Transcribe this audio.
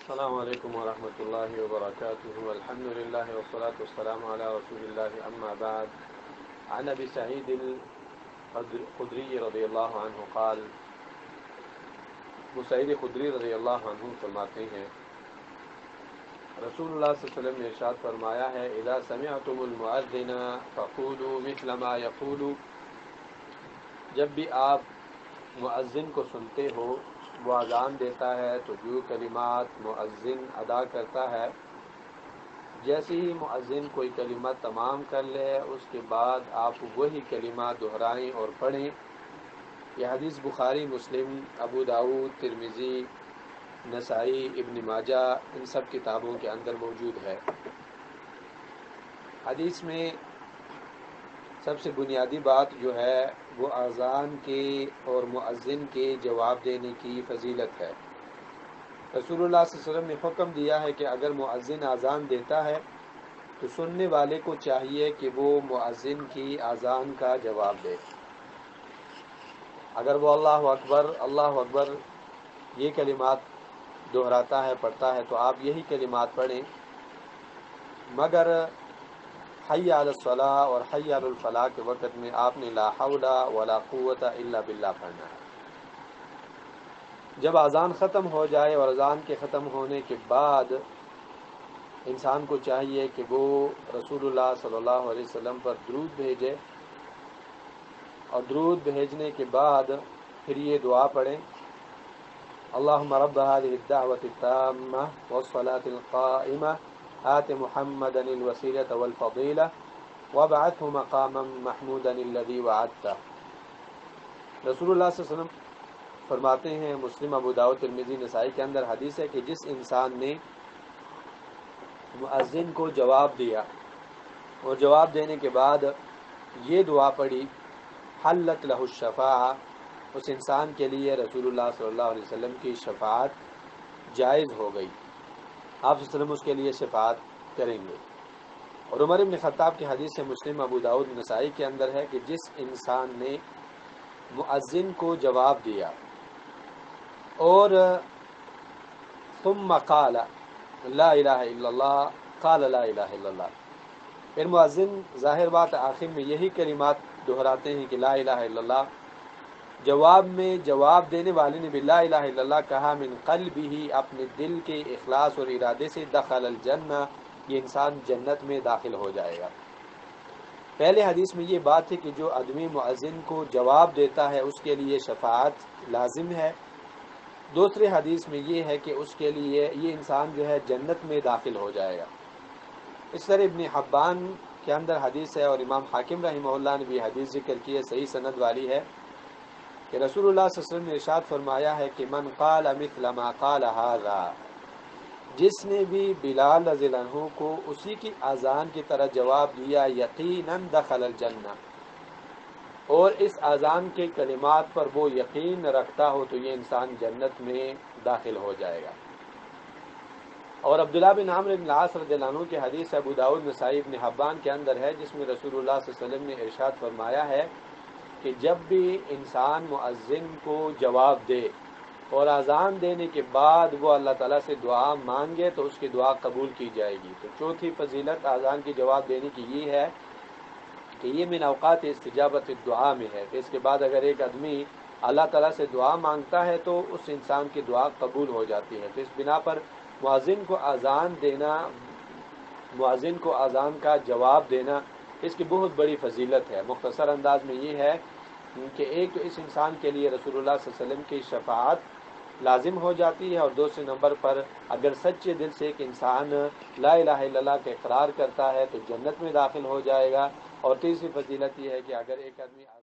السلام علیکم ورحمۃ اللہ وبرکاتہ الحمد للہ والصلاة والسلام علی رسول اللہ اما بعد عن ابی سعید الخدری رضی اللہ عنہ قال ابو سعید خدری رضی اللہ عنہ فرماتے ہیں رسول اللہ صلی اللہ علیہ وسلم نے ارشاد فرمایا ہے اذا سمعتم المؤذن فقولوا مثل ما یقول، جب بھی آپ مؤذن کو سنتے ہو وہ اذان دیتا ہے تو جو کلمات مؤذن ادا کرتا ہے، جیسے ہی مؤذن کوئی کلمہ تمام کر لے اس کے بعد آپ وہی کلمہ دہرائیں اور پڑھیں۔ یہ حدیث بخاری، مسلم، ابو داؤد، ترمذی، نسائی، ابن ماجہ ان سب کتابوں کے اندر موجود ہے۔ حدیث میں سب سے بنیادی بات جو ہے وہ اذان کے اور مؤذن کے جواب دینے کی فضیلت ہے۔ رسول اللہ صلی اللہ علیہ وسلم نے حکم دیا ہے کہ اگر مؤذن اذان دیتا ہے تو سننے والے کو چاہیے کہ وہ مؤذن کی اذان کا جواب دے۔ اگر وہ اللہ اکبر یہ کلمات دہراتا ہے، پڑھتا ہے، تو آپ یہی کلمات پڑھیں، مگر حی علی الصلاۃ اور حی علی الفلاح کے وقت میں آپ نے لا حول ولا قوت الا باللہ پڑھنا ہے۔ جب اذان ختم ہو جائے اور اذان کے ختم ہونے کے بعد انسان کو چاہیے کہ وہ رسول اللہ صلی اللہ علیہ وسلم پر درود بھیجے، اور درود بھیجنے کے بعد پھر یہ دعا پڑھیں، اللہم رب هذه الدعوة التامة والصلاة القائمة آت محمدا الوسیلة والفضیلة وابعثه مقاما محمودا الذي وعدته۔ رسول اللہ صلی اللہ علیہ وسلم فرماتے ہیں، مسلم، ابو داؤد، ترمذی، نسائی کے اندر حدیث ہے کہ جس انسان نے مؤذن کو جواب دیا اور جواب دینے کے بعد یہ دعا پڑھی، حلت لہ الشفاعہ، اس انسان کے لیے رسول اللہ صلی اللہ علیہ وسلم کی شفاعت جائز ہو گئی، آپ صلی اللہ علیہ وسلم اس کے لیے شفاعت کریں گے۔ اور عمر بن خطاب کی حدیث ہے، مسلم، ابو داؤد، نسائی کے اندر ہے کہ جس انسان نے مؤذن کو جواب دیا اور ثم قال لا الہ الا اللہ، قال لا الہ الا اللہ، پھر مؤذن ظاہر بات آخر میں یہی کلمات دہراتے ہیں کہ لا الہ الا اللہ، جواب میں جواب دینے والے نے بھی لا الہ الا اللہ کہا، من قلبہ، اپنے دل کے اخلاص اور ارادے سے، دخل الجنہ، یہ انسان جنت میں داخل ہو جائے گا۔ پہلے حدیث میں یہ بات ہے کہ جو آدمی مؤذن کو جواب دیتا ہے اس کے لیے شفاعت لازم ہے، دوسری حدیث میں یہ ہے کہ اس کے لیے یہ انسان جو ہے جنت میں داخل ہو جائے گا۔ اس طرح ابن حبان کے اندر حدیث ہے اور امام حاکم رحمہ اللہ نے بھی حدیث ذکر کی ہے، صحیح سند والی ہے، کہ رسول اللہ صلی اللہ علیہ وسلم نے ارشاد فرمایا ہے کہ من قال مثل ما قال هذا، جس نے بھی بلال رضی اللہ عنہ کو اسی کی اذان کی طرح جواب دیا، یقیناً دخل الجنہ، اور اس اذان کے کلمات پر وہ یقین رکھتا ہو تو یہ انسان جنت میں داخل ہو جائے گا۔ اور عبداللہ بن عمرو بن العاص رضی اللہ عنہ کی حدیث ابو داؤد، نسائی، ابن حبان کے اندر ہے، جس میں رسول اللہ صلی اللہ علیہ وسلم نے ارشاد فرمایا ہے کہ جب بھی انسان مؤذن کو جواب دے اور اذان دینے کے بعد وہ اللہ تعالیٰ سے دعا مانگے تو اس کی دعا قبول کی جائے گی۔ تو چوتھی فضیلت اذان کی جواب دینے کی یہ ہے کہ یہ من اوقات استجابت الدعا میں ہے، کہ اس کے بعد اگر ایک آدمی اللہ تعالیٰ سے دعا مانگتا ہے تو اس انسان کی دعا قبول ہو جاتی ہے۔ تو اس بنا پر مؤذن کو اذان دینا، مؤذن کو اذان کا جواب دینا، اس کی بہت بڑی فضیلت ہے۔ مختصر انداز میں یہ ہے کہ ایک تو اس انسان کے لیے رسول اللہ صلی اللہ علیہ وسلم کی شفاعت لازم ہو جاتی ہے، اور دوسرے نمبر پر اگر سچے دل سے ایک انسان لا الہ الا اللہ کا اقرار کرتا ہے تو جنت میں داخل ہو جائے گا، اور تیسری فضیلت یہ ہے کہ اگر ایک آدمی